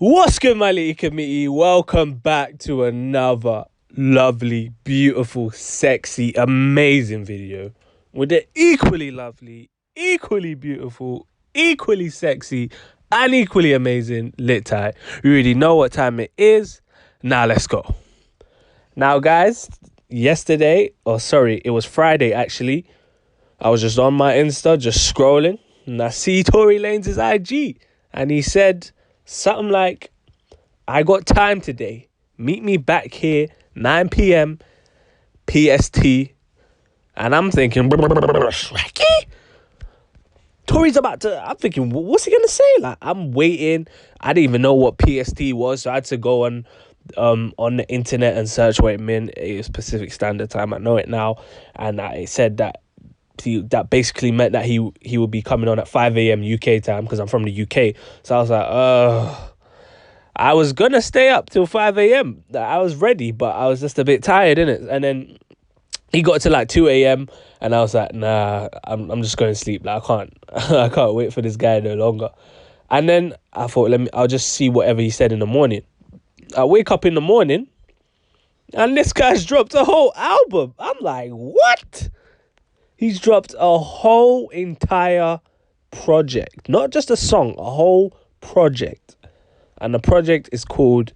What's good, my little committee? Welcome back to another lovely, beautiful, sexy, amazing video with the equally lovely, equally beautiful, equally sexy, and equally amazing lit tie. You already know what time it is. Now let's go. Now, guys, it was Friday actually. I was just on my Insta, just scrolling, and I see Tory Lanez's IG, and he said something like, I got time today. Meet me back here, 9 p.m. PST. And I'm thinking, Tory's about to, I'm thinking, what's he going to say? Like, I'm waiting. I didn't even know what PST was, so I had to go on the internet and search what it meant. It was Pacific Standard Time. I know it now. And it said that that basically meant that he would be coming on at 5 a.m. UK time because I'm from the UK. So I was like, I was going to stay up till 5 a.m. I was ready, but I was just a bit tired, innit? And then he got to like 2 a.m. and I was like, nah, I'm just going to sleep. Like, I can't wait for this guy no longer. And then I thought, I'll just see whatever he said in the morning. I wake up in the morning and this guy's dropped a whole album. I'm like, what? He's dropped a whole entire project. Not just a song, a whole project. And the project is called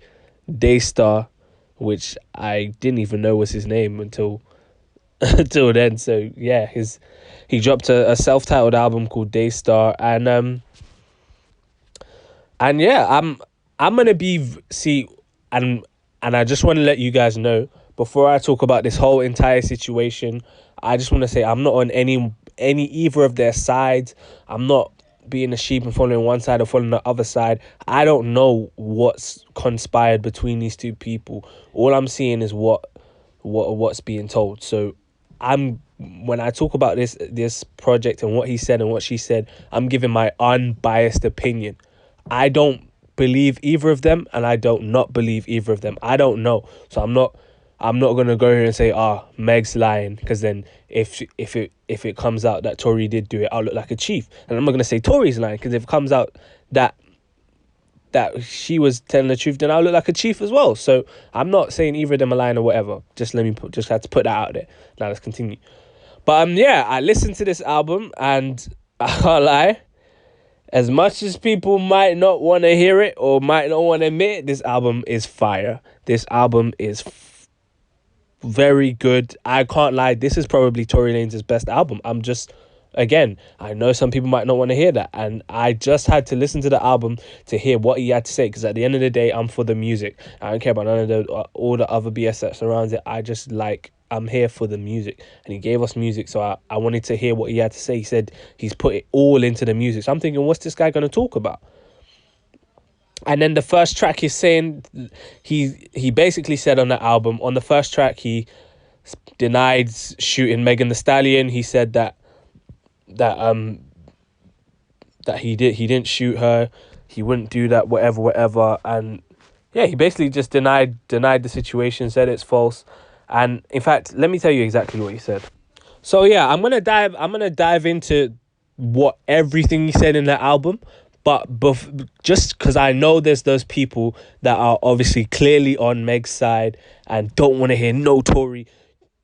Daystar, which I didn't even know was his name until then. So yeah, he dropped a self-titled album called Daystar, and yeah, I'm gonna and I just want to let you guys know before I talk about this whole entire situation. I just want to say I'm not on any either of their sides. I'm not being a sheep and following one side or following the other side. I don't know what's conspired between these two people. All I'm seeing is what's being told. So when I talk about this project and what he said and what she said, I'm giving my unbiased opinion. I don't believe either of them, and I don't not believe either of them. I don't know. So I'm not gonna go here and say, Meg's lying, because then if it comes out that Tory did do it, I'll look like a chief. And I'm not gonna say Tory's lying, because if it comes out that she was telling the truth, then I'll look like a chief as well. So I'm not saying either of them are lying or whatever. Just had to put that out there. Now let's continue. But yeah, I listened to this album and I can't lie. As much as people might not want to hear it or might not want to admit it, this album is fire. This album is very good. I can't lie. This is probably Tory Lanez's best album. Again, I know some people might not want to hear that, and I just had to listen to the album to hear what he had to say, because at the end of the day, I'm for the music. I don't care about none of all the other BS that surrounds it. I'm here for the music, and he gave us music, so I wanted to hear what he had to say. He said he's put it all into the music. So I'm thinking, what's this guy going to talk about? And then the first track he's saying, he basically said on the album, on the first track, he denied shooting Meg Thee Stallion. He said that he didn't shoot her, he wouldn't do that, whatever. And yeah, he basically just denied the situation, said it's false. And in fact, let me tell you exactly what he said. So yeah, I'm gonna dive into what everything he said in the album. But just because I know there's those people that are obviously clearly on Meg's side and don't want to hear no Tory,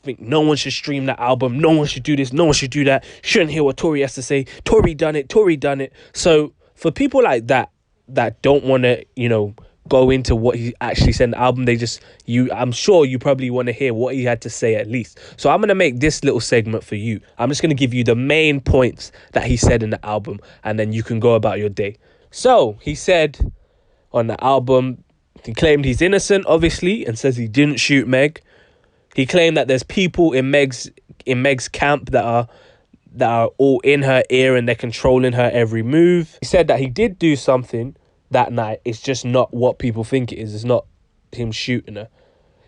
think no one should stream that album, no one should do this, no one should do that, shouldn't hear what Tory has to say, Tory done it. So for people like that don't want to, go into what he actually said in the album, I'm sure you probably want to hear what he had to say at least. So I'm going to make this little segment for you. I'm just going to give you the main points that he said in the album, and then you can go about your day. So he said on the album, he claimed he's innocent, obviously, and says he didn't shoot Meg. He claimed that there's people in Meg's camp that are all in her ear and they're controlling her every move. He said that he did do something that night. It's just not what people think it is. It's not him shooting her.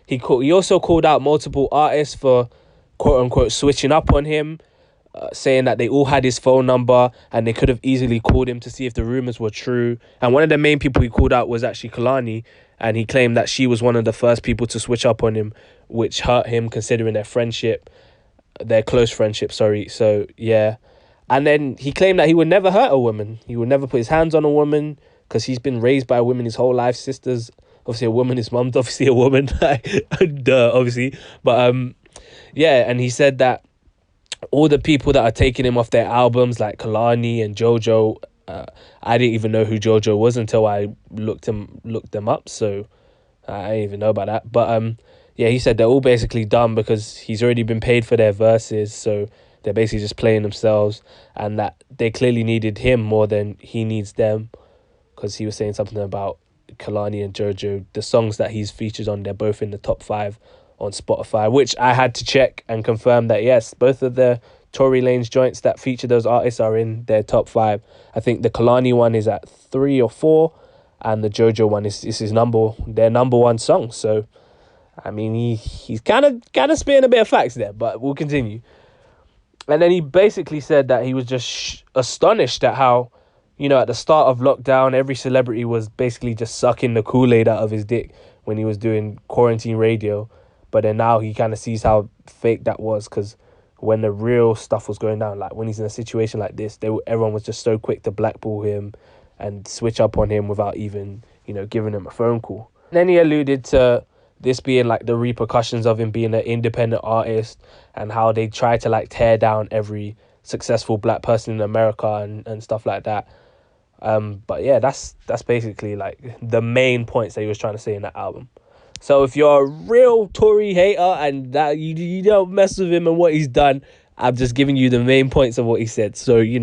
He also called out multiple artists for quote unquote switching up on him, saying that they all had his phone number and they could have easily called him to see if the rumors were true. And one of the main people he called out was actually Kalani, and he claimed that she was one of the first people to switch up on him, which hurt him considering their close friendship, sorry. So yeah. And then he claimed that he would never hurt a woman. He would never put his hands on a woman, because he's been raised by women his whole life. Sisters, obviously a woman. His mum's obviously a woman. Duh, obviously. But yeah, and he said that all the people that are taking him off their albums, like Kalani and Jojo, I didn't even know who Jojo was until I looked them up. So I didn't even know about that. But yeah, he said they're all basically done because he's already been paid for their verses, so they're basically just playing themselves, and that they clearly needed him more than he needs them, because he was saying something about Kalani and Jojo. The songs that he's featured on, they're both in the top 5 on Spotify, which I had to check and confirm that yes, both of the Tory Lanez joints that feature those artists are in their top 5. I think the Kalani one is at 3 or 4, and the Jojo one is their number 1 song. So I mean, he's kind of spitting a bit of facts there, but we'll continue. And then he basically said that he was just astonished at how, at the start of lockdown, every celebrity was basically just sucking the Kool-Aid out of his dick when he was doing quarantine radio. But then now he kind of sees how fake that was, because when the real stuff was going down, like when he's in a situation like this, everyone was just so quick to blackball him and switch up on him without even, giving him a phone call. And then he alluded to this being like the repercussions of him being an independent artist, and how they try to like tear down every successful black person in America and stuff like that. But yeah, that's basically like the main points that he was trying to say in that album. So if you're a real Tory hater and that you don't mess with him and what he's done, I'm just giving you the main points of what he said. So you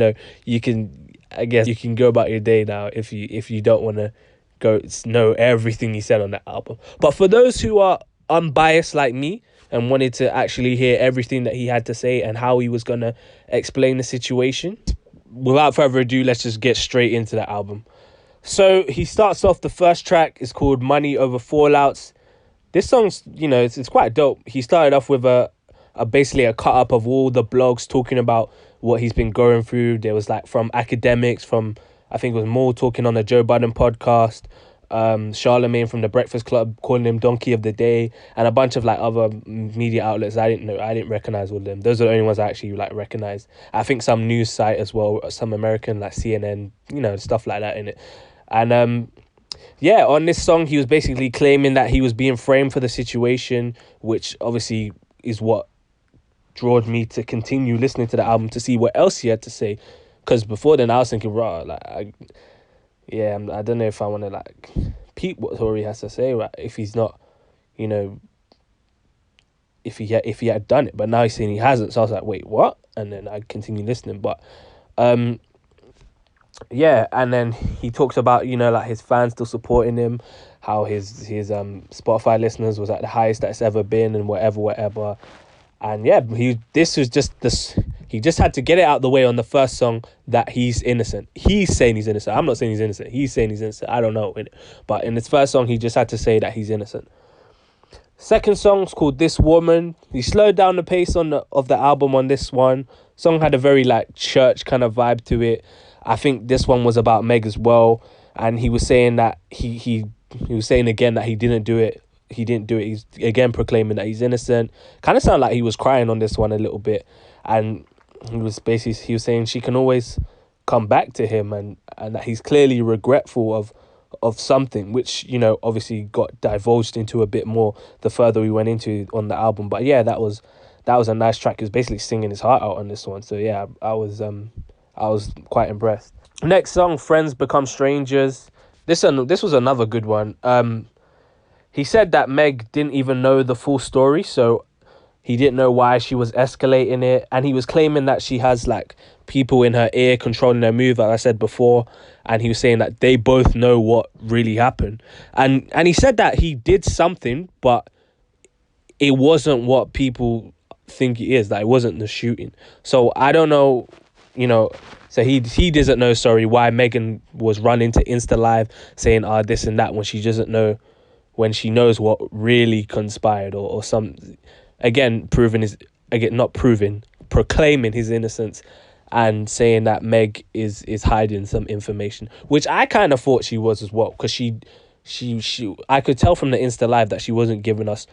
can go about your day now if you don't want to go know everything he said on that album. But for those who are unbiased like me and wanted to actually hear everything that he had to say and how he was going to explain the situation, without further ado, let's just get straight into the album. So he starts off, the first track is called Money Over Fallouts. This song's, it's quite dope. He started off with basically a cut up of all the blogs talking about what he's been going through. There was like from academics, from I think it was Maul talking on the Joe Budden podcast, Charlemagne from the Breakfast Club calling him Donkey of the Day, and a bunch of like other media outlets I didn't recognize all of them. Those are the only ones I actually like recognized. I think some news site as well, some American like CNN, stuff like that in it. And yeah, on this song he was basically claiming that he was being framed for the situation, which obviously is what drew me to continue listening to the album to see what else he had to say. Because before then I was thinking, I don't know if I want to like peep what Tory has to say, right? If he's not, if he had done it, but now he's saying he hasn't. So I was like, wait, what? And then I continue listening. But yeah, and then he talks about like his fans still supporting him, how his Spotify listeners was at the highest that's ever been, and whatever. And yeah, he just had to get it out the way on the first song that he's innocent. He's saying he's innocent. I'm not saying he's innocent. He's saying he's innocent. I don't know. But in his first song, he just had to say that he's innocent. Second song's called This Woman. He slowed down the pace of the album on this one. Song had a very like church kind of vibe to it. I think this one was about Meg as well. And he was saying that he was saying again that he didn't do it. He's again proclaiming that he's innocent. Kind of sounded like he was crying on this one a little bit. And he was saying she can always come back to him, and that he's clearly regretful of something, which, obviously got divulged into a bit more the further we went into on the album. But yeah, that was a nice track. He was basically singing his heart out on this one. So yeah, I was quite impressed. Next song, Friends Become Strangers. This was another good one. He said that Meg didn't even know the full story, so he didn't know why she was escalating it. And he was claiming that she has like people in her ear controlling her move, like I said before. And he was saying that they both know what really happened. And he said that he did something, but it wasn't what people think it is. That it wasn't the shooting. So I don't know, so he doesn't know, why Megan was running to Insta Live saying this and that when she doesn't know, when she knows what really conspired, or some, again, proclaiming his innocence and saying that Meg is hiding some information, which I kind of thought she was as well, because she I could tell from the Insta Live that she wasn't giving us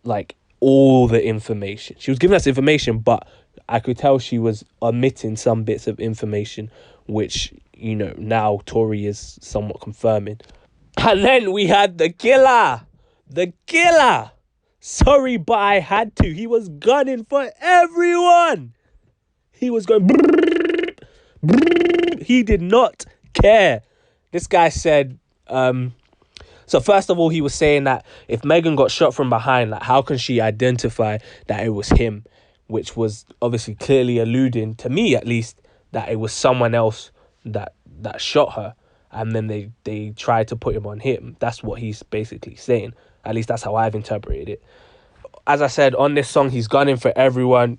like all the information. She was giving us information, but I could tell she was omitting some bits of information, which now Tory is somewhat confirming. And then we had the killer. The killer. Sorry, but I had to. He was gunning for everyone. He was going... He did not care. This guy said... So first of all, he was saying that if Megan got shot from behind, like, how can she identify that it was him? Which was obviously clearly alluding, to me at least, that it was someone else that shot her. And then they tried to put him on him. That's what he's basically saying. At least that's how I've interpreted it. As I said, on this song, he's gunning for everyone.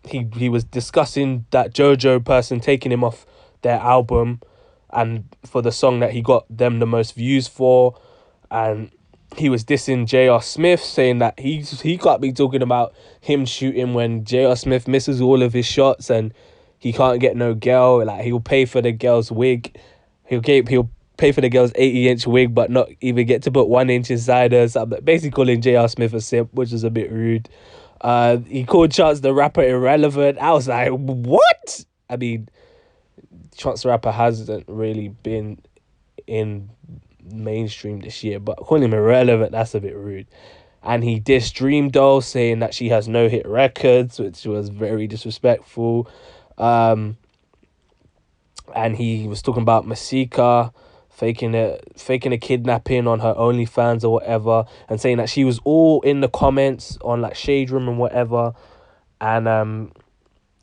He was discussing that JoJo person taking him off their album, and for the song that he got them the most views for. And he was dissing J.R. Smith, saying that he can't be talking about him shooting when J.R. Smith misses all of his shots and he can't get no girl. Like, he'll pay for the girl's wig. He'll pay for the girl's 80-inch wig, but not even get to put 1 inch inside her. So basically calling J.R. Smith a simp, which is a bit rude. He called Chance the Rapper irrelevant. I was like, what? I mean, Chance the Rapper hasn't really been in mainstream this year, but calling him irrelevant, that's a bit rude. And he dissed Dream Doll, saying that she has no hit records, which was very disrespectful. And he was talking about Masika faking a kidnapping on her OnlyFans or whatever, and saying that she was all in the comments on like Shade Room and whatever. And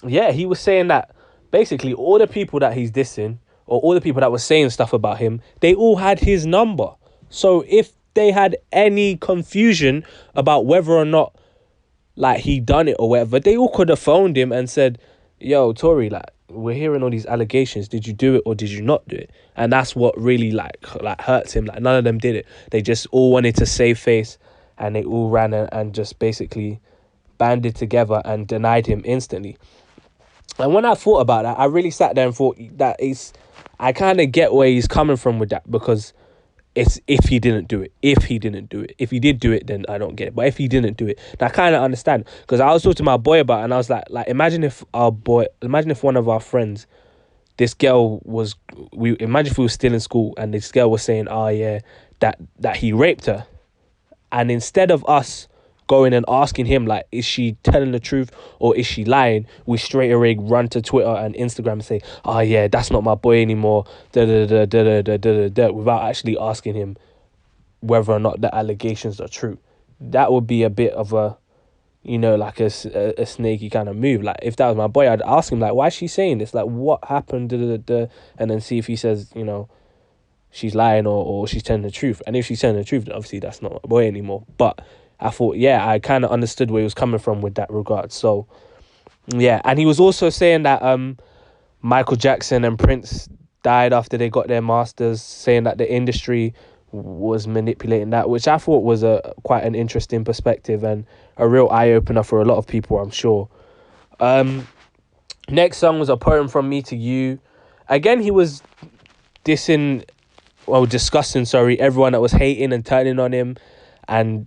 he was saying that basically all the people that he's dissing, or all the people that were saying stuff about him, they all had his number. So if they had any confusion about whether or not like he done it or whatever, they all could have phoned him and said, yo, Tory, like, we're hearing all these allegations. Did you do it or did you not do it? And that's what really like hurts him. Like, none of them did it. They just all wanted to save face, and they all ran and just basically banded together and denied him instantly. And when I thought about that, I really sat there and thought that I kind of get where he's coming from with that, because it's if he didn't do it. If he didn't do it. If he did do it, then I don't get it. But if he didn't do it, then I kind of understand. Because I was talking to my boy about it, and I was like, imagine if one of our friends, this girl imagine if we were still in school and this girl was saying, oh yeah, that he raped her. And instead of us going and asking him, like, is she telling the truth or is she lying, we straight away run to Twitter and Instagram and say, oh yeah, that's not my boy anymore, without actually asking him whether or not the allegations are true. That would be a bit of a, like a snaky kind of move. Like, if that was my boy, I'd ask him, like, why is she saying this? Like, what happened? And then see if he says, she's lying or she's telling the truth. And if she's telling the truth, then obviously that's not my boy anymore. But I thought, I kind of understood where he was coming from with that regard. So, yeah. And he was also saying that Michael Jackson and Prince died after they got their masters, saying that the industry was manipulating that, which I thought was quite an interesting perspective and a real eye-opener for a lot of people, I'm sure. Next song was A Poem From Me to You. Again, he was discussing everyone that was hating and turning on him, and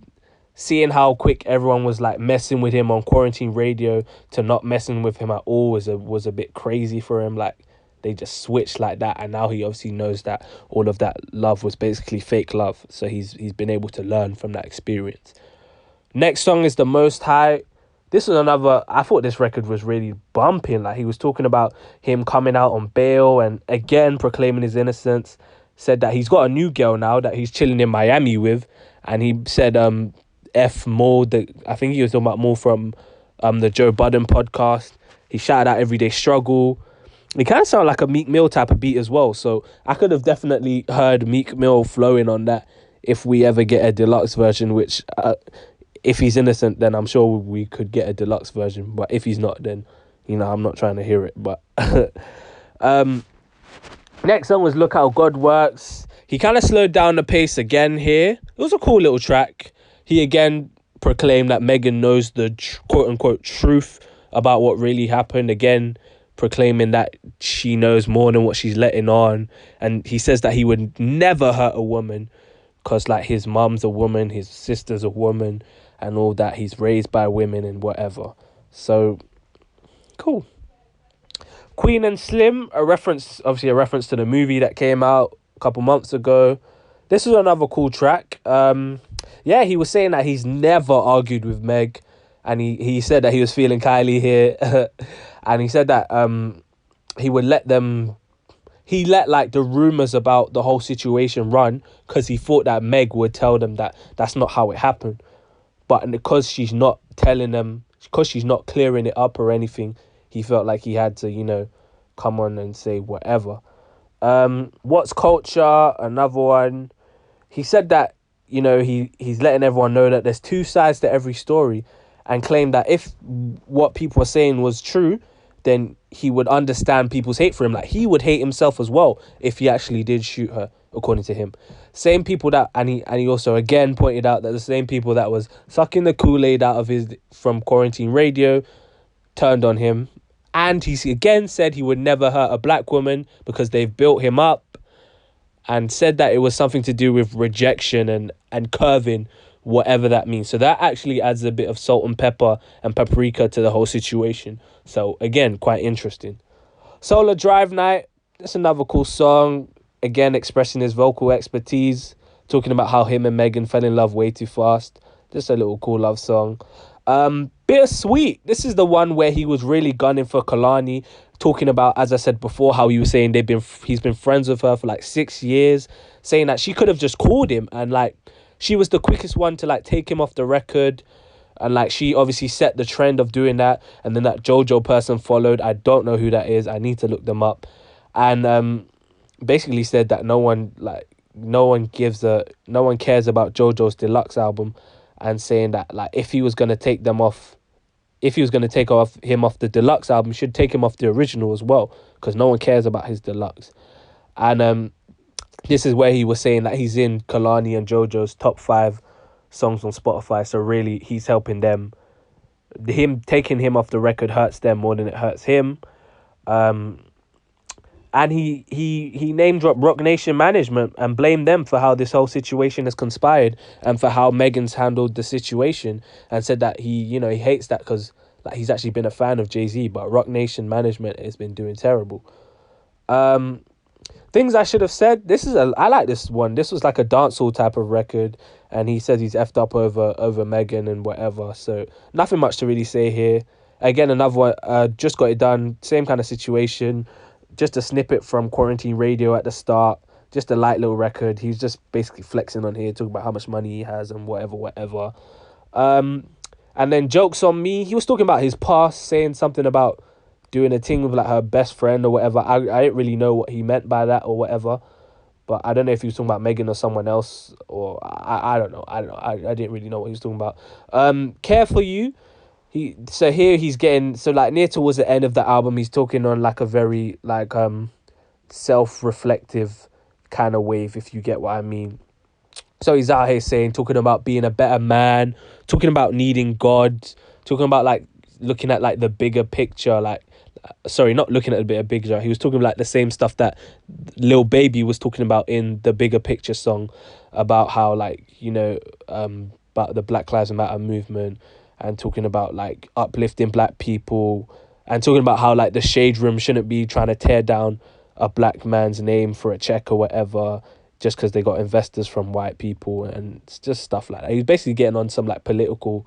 seeing how quick everyone was like messing with him on Quarantine Radio to not messing with him at all was a bit crazy for him. Like, they just switched like that, and now he obviously knows that all of that love was basically fake love. So he's been able to learn from that experience. Next song is The Most High. This is another, I thought this record was really bumping. Like, he was talking about him coming out on bail and again proclaiming his innocence. Said that he's got a new girl now that he's chilling in Miami with, and he said F Mo, I think he was talking about Mo from the Joe Budden podcast. He shouted out Everyday Struggle. It kind of sounded like a Meek Mill type of beat as well, so I could have definitely heard Meek Mill flowing on that if we ever get a deluxe version, which if he's innocent, then I'm sure we could get a deluxe version, but if he's not, then I'm not trying to hear it. But next song was Look How God Works. He kind of slowed down the pace again here. It was a cool little track. He again proclaimed that Megan knows the quote-unquote truth about what really happened. Again, proclaiming that she knows more than what she's letting on. And he says that he would never hurt a woman because, like, his mum's a woman, his sister's a woman, and all that. He's raised by women and whatever. So, cool. Queen and Slim, obviously a reference to the movie that came out a couple months ago. This is another cool track. Yeah, he was saying that he's never argued with Meg, and he said that he was feeling Kylie here, and he said that he would let them. He let like the rumors about the whole situation run because he thought that Meg would tell them that that's not how it happened. But because she's not telling them, because she's not clearing it up or anything, he felt like he had to, come on and say whatever. What's Culture? Another one. He said that, he's letting everyone know that there's two sides to every story, and claimed that if what people were saying was true, then he would understand people's hate for him. Like, he would hate himself as well if he actually did shoot her, according to him. Same people that, and he also again pointed out that the same people that was sucking the Kool-Aid out of his from Quarantine Radio turned on him. And he again said he would never hurt a black woman because they've built him up, and said that it was something to do with rejection and curving, whatever that means. So that actually adds a bit of salt and pepper and paprika to the whole situation. So again, quite interesting. Solar Drive Night, that's another cool song. Again, expressing his vocal expertise, talking about how him and Megan fell in love way too fast. Just a little cool love song. Bittersweet. This is the one where he was really gunning for Kalani, talking about, as I said before, how he was saying he's been friends with her for like 6 years, saying that she could have just called him, and like she was the quickest one to like take him off the record, and like she obviously set the trend of doing that, and then that JoJo person followed. I don't know who that is. I need to look them up. And basically said that no one cares about JoJo's deluxe album, and saying that like if he was going to take him off the deluxe album, he should take him off the original as well, because no one cares about his deluxe. And this is where he was saying that he's in Kalani and JoJo's top 5 songs on Spotify, so really he's helping them. Him taking him off the record hurts them more than it hurts him. And he name dropped Rock Nation management and blamed them for how this whole situation has conspired and for how Megan's handled the situation, and said that he hates that because like he's actually been a fan of Jay-Z, but Rock Nation management has been doing terrible. Things I should have said. I like this one. This was like a dancehall type of record, and he says he's effed up over Megan and whatever. So nothing much to really say here. Again, another one. Just Got It Done. Same kind of situation. Just a snippet from Quarantine Radio at the start. Just a light little record. He's just basically flexing on here, talking about how much money he has and whatever. And then Jokes on Me. He was talking about his past, saying something about doing a thing with like her best friend or whatever. I didn't really know what he meant by that or whatever. But I don't know if he was talking about Megan or someone else, or I don't know. I didn't really know what he was talking about. Care For You. He's getting, so like near towards the end of the album, he's talking on like a very like self-reflective kind of wave, if you get what I mean. So he's out here talking about being a better man, talking about needing God, talking about like looking at like the bigger picture, not looking at the bigger picture. He was talking like the same stuff that Lil Baby was talking about in the Bigger Picture song, about how like, about the Black Lives Matter movement, and talking about like uplifting black people, and talking about how like the Shade Room shouldn't be trying to tear down a black man's name for a check or whatever, just because they got investors from white people, and it's just stuff like that. He's basically getting on some like political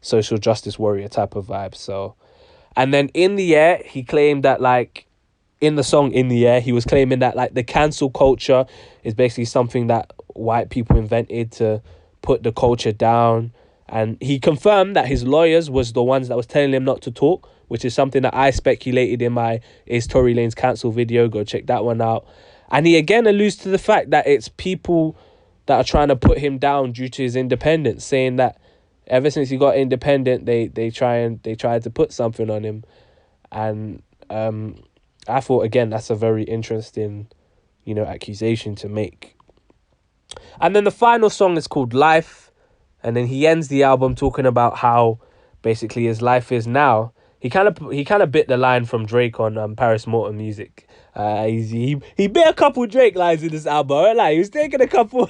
social justice warrior type of vibe. So, and then In the Air, he claimed that like in the song In the Air, he was claiming that like the cancel culture is basically something that white people invented to put the culture down. And he confirmed that his lawyers was the ones that was telling him not to talk, which is something that I speculated in my Is Tory Lanez Cancel video. Go check that one out. And he again alludes to the fact that it's people that are trying to put him down due to his independence, saying that ever since he got independent, they tried to put something on him. And I thought, again, that's a very interesting, accusation to make. And then the final song is called Life. And then he ends the album talking about how basically his life is now. he kind of bit the line from Drake on Paris Morton music. He bit a couple Drake lines in this album. I won't lie, he was taking a couple.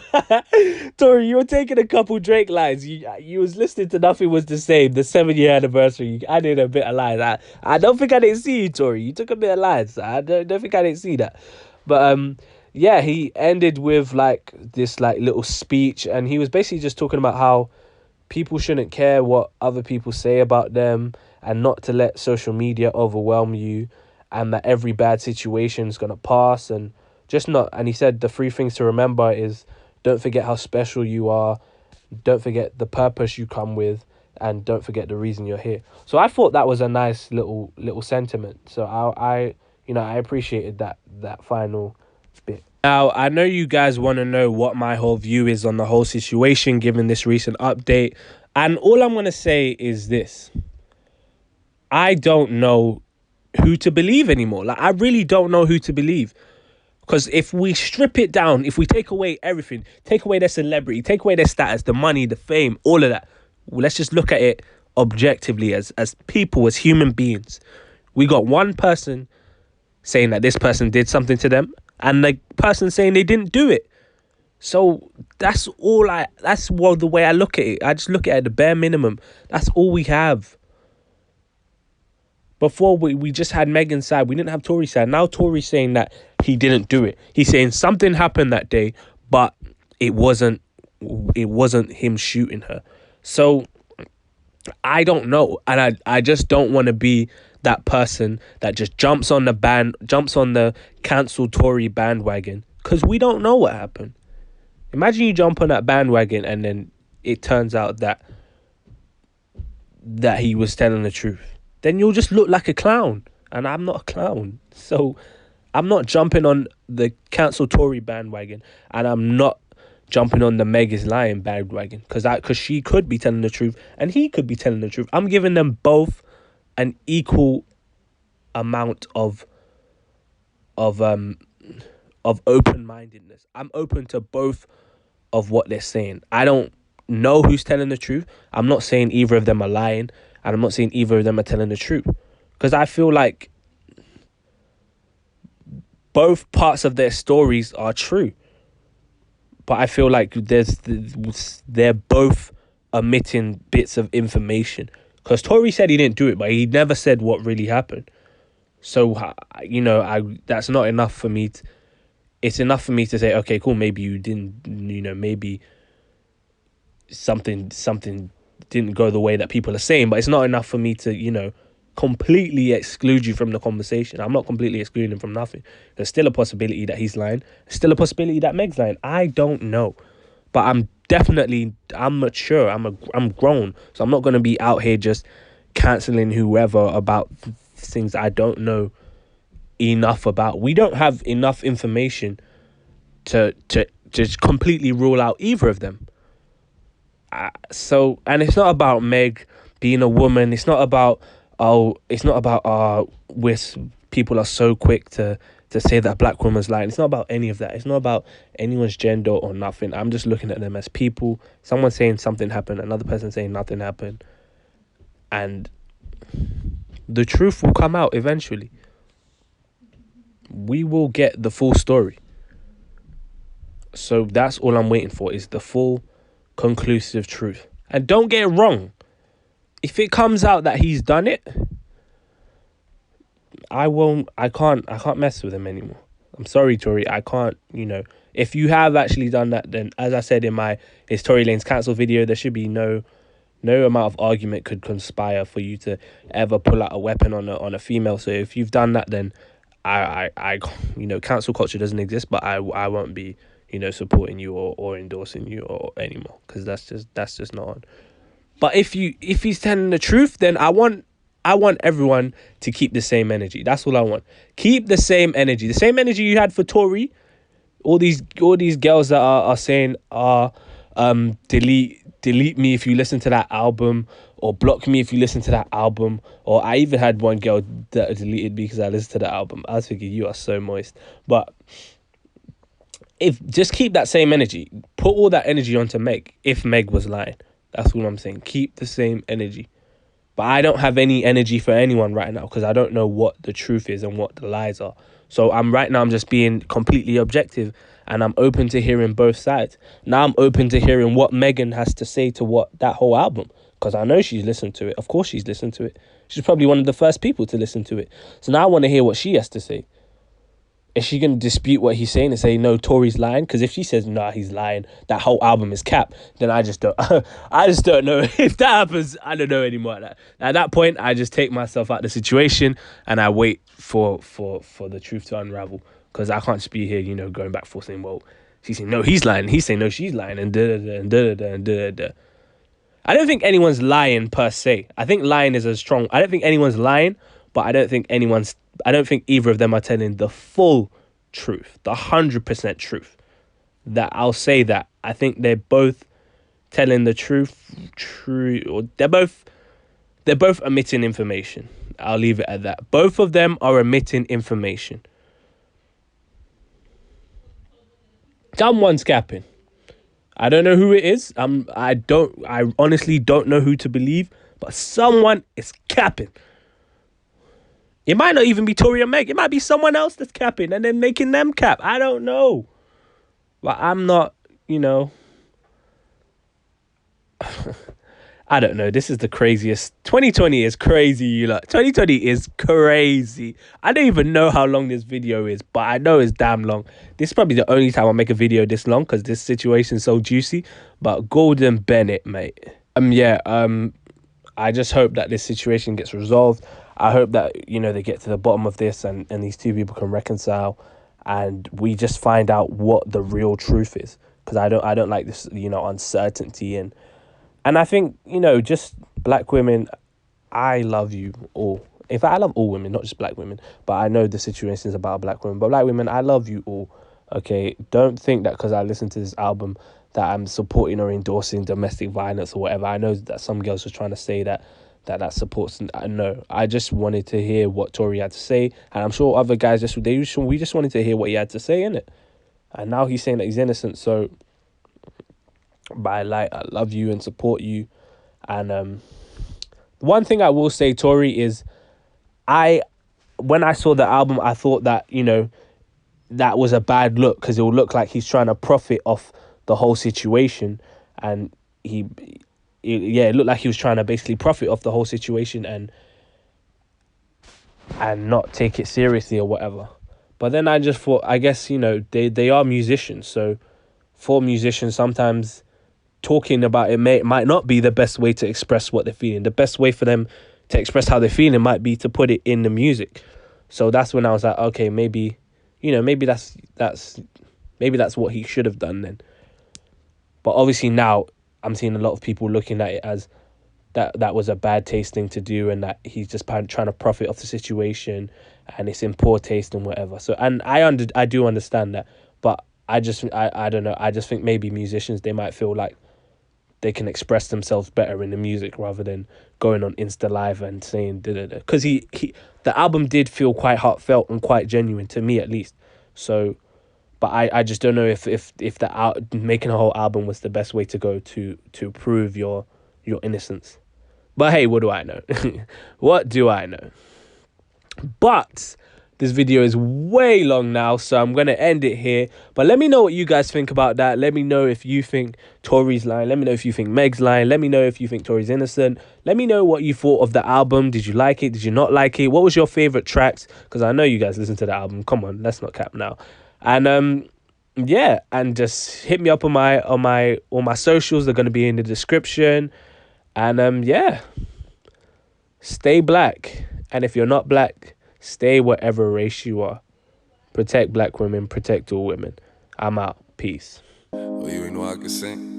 Tory, you were taking a couple Drake lines. You was listening to Nothing Was the Same, the 7-year anniversary. You added a bit of lines. I don't think I didn't see you, Tory. You took a bit of lines. I don't think I didn't see that. But yeah, he ended with like this like little speech, and he was basically just talking about how people shouldn't care what other people say about them, and not to let social media overwhelm you, and that every bad situation is going to pass, and just not. And he said the 3 things to remember is, don't forget how special you are, don't forget the purpose you come with, and don't forget the reason you're here. So I thought that was a nice little sentiment. So I appreciated that final bit. Now, I know you guys want to know what my whole view is on the whole situation given this recent update. And all I'm going to say is this. I don't know who to believe anymore. Like, I really don't know who to believe. Because if we strip it down, if we take away everything, take away their celebrity, take away their status, the money, the fame, all of that, well, let's just look at it objectively as people, as human beings. We got one person saying that this person did something to them, and the person saying they didn't do it. So that's the way I look at it. I just look at it, the bare minimum. That's all we have. Before we just had Megan's side. We didn't have Tory's side. Now Tory's saying that he didn't do it. He's saying something happened that day, but it wasn't him shooting her. So I don't know. And I just don't want to be that person that just jumps on the cancelled Tory bandwagon, because we don't know what happened. Imagine you jump on that bandwagon and then it turns out that he was telling the truth. Then you'll just look like a clown. And I'm not a clown. So I'm not jumping on the cancelled Tory bandwagon, and I'm not jumping on the Meg is lying bandwagon, because she could be telling the truth and he could be telling the truth. I'm giving them both an equal amount of open-mindedness. I'm open to both of what they're saying. I don't know who's telling the truth. I'm not saying either of them are lying, and I'm not saying either of them are telling the truth, because I feel like both parts of their stories are true. But I feel like they're both omitting bits of information. Because Tory said he didn't do it, but he never said what really happened. So, that's not enough for me. It's enough for me to say, okay, cool, maybe you didn't, maybe something didn't go the way that people are saying. But it's not enough for me to, completely exclude you from the conversation. I'm not completely excluding him from nothing. There's still a possibility that he's lying. There's still a possibility that Meg's lying. I don't know. But I'm mature. I'm grown. So I'm not going to be out here just cancelling whoever about things I don't know enough about. We don't have enough information to just completely rule out either of them. And it's not about Meg being a woman. It's not about people are so quick to say that a black woman's lying. It's not about any of that. It's not about anyone's gender or nothing. I'm just looking at them as people. Someone saying something happened, another person saying nothing happened. And the truth will come out eventually. We will get the full story. So that's all I'm waiting for, is the full, conclusive truth. And don't get it wrong. If it comes out that he's done it, I can't mess with him anymore. I'm sorry, Tory. I can't, if you have actually done that, then as I said in his Tory Lanez cancel video, there should be no amount of argument could conspire for you to ever pull out a weapon on a female. So if you've done that, then I cancel culture doesn't exist, but I won't be, supporting you or endorsing you or anymore, because that's just not on. But if he's telling the truth, then I want everyone to keep the same energy. That's all I want. Keep the same energy. The same energy you had for Tory. All these girls that are saying delete me if you listen to that album, or block me if you listen to that album. Or I even had one girl that deleted me because I listened to the album. I was thinking, you are so moist. But just keep that same energy. Put all that energy onto Meg if Meg was lying. That's what I'm saying. Keep the same energy. But I don't have any energy for anyone right now because I don't know what the truth is and what the lies are. So I'm just being completely objective, and I'm open to hearing both sides. Now I'm open to hearing what Megan has to say to what that whole album, because I know she's listened to it. Of course she's listened to it. She's probably one of the first people to listen to it. So now I want to hear what she has to say. Is she going to dispute what he's saying and say, no, Tory's lying? Because if she says, nah, he's lying, that whole album is cap, then I just don't I just don't know if that happens. I don't know anymore. At that point, I just take myself out of the situation and I wait for the truth to unravel. Because I can't just be here, going back for saying, well, she's saying, no, he's lying. He's saying, no, she's lying, and da-da-da, and da-da-da, and da-da-da. I don't think anyone's lying per se. I think lying is a strong... I don't think anyone's lying, but I don't think either of them are telling the full truth, the 100% truth. That I'll say that. I think they're both telling the truth, or they're both omitting information. I'll leave it at that. Both of them are omitting information. Someone's capping. I don't know who it is. I honestly don't know who to believe, but someone is capping. It might not even be Tory or Meg. It might be someone else that's capping and then making them cap. I don't know. But I'm not, I don't know. This is the craziest. 2020 is crazy, you lot. 2020 is crazy. I don't even know how long this video is, but I know it's damn long. This is probably the only time I make a video this long because this situation is so juicy. But Golden Bennett, mate. I just hope that this situation gets resolved. I hope that, they get to the bottom of this and these two people can reconcile and we just find out what the real truth is. Because I don't like this, uncertainty and I think, just black women, I love you all. In fact, I love all women, not just black women. But I know the situation is about black women. But black women, I love you all. Okay? Don't think that because I listened to this album that I'm supporting or endorsing domestic violence or whatever. I know that some girls were trying to say that supports. No, I just wanted to hear what Tory had to say. And I'm sure other guys, we just wanted to hear what he had to say, innit? And now he's saying that he's innocent. So... But I love you and support you. And one thing I will say, Tory, is when I saw the album, I thought that, that was a bad look because it will look like he's trying to profit off the whole situation. And it looked like he was trying to basically profit off the whole situation and not take it seriously or whatever. But then I just thought, I guess, they are musicians. So for musicians, sometimes... talking about it might not be the best way to express what they're feeling. The best way for them to express how they're feeling might be to put it in the music. So that's when I was like, okay, maybe that's what he should have done then. But obviously now I'm seeing a lot of people looking at it as that was a bad taste thing to do and that he's just trying to profit off the situation and it's in poor taste and whatever. So, and I do understand that, but I don't know. I just think maybe musicians, they might feel like they can express themselves better in the music rather than going on Insta Live and saying da-da-da. Because the album did feel quite heartfelt and quite genuine to me, at least. So, but I just don't know if making a whole album was the best way to go to prove your innocence. But hey, what do I know? What do I know? But this video is way long now, so I'm going to end it here. But let me know what you guys think about that. Let me know if you think Tory's lying. Let me know if you think Meg's lying. Let me know if you think Tory's innocent. Let me know what you thought of the album. Did you like it? Did you not like it? What was your favorite tracks? Because I know you guys listen to the album. Come on, let's not cap now. And yeah, and just hit me up on all my socials. They're going to be in the description. And yeah, stay black. And if you're not black, stay whatever race you are. Protect black women. Protect all women. I'm out. Peace. Oh, you ain't know I could sing?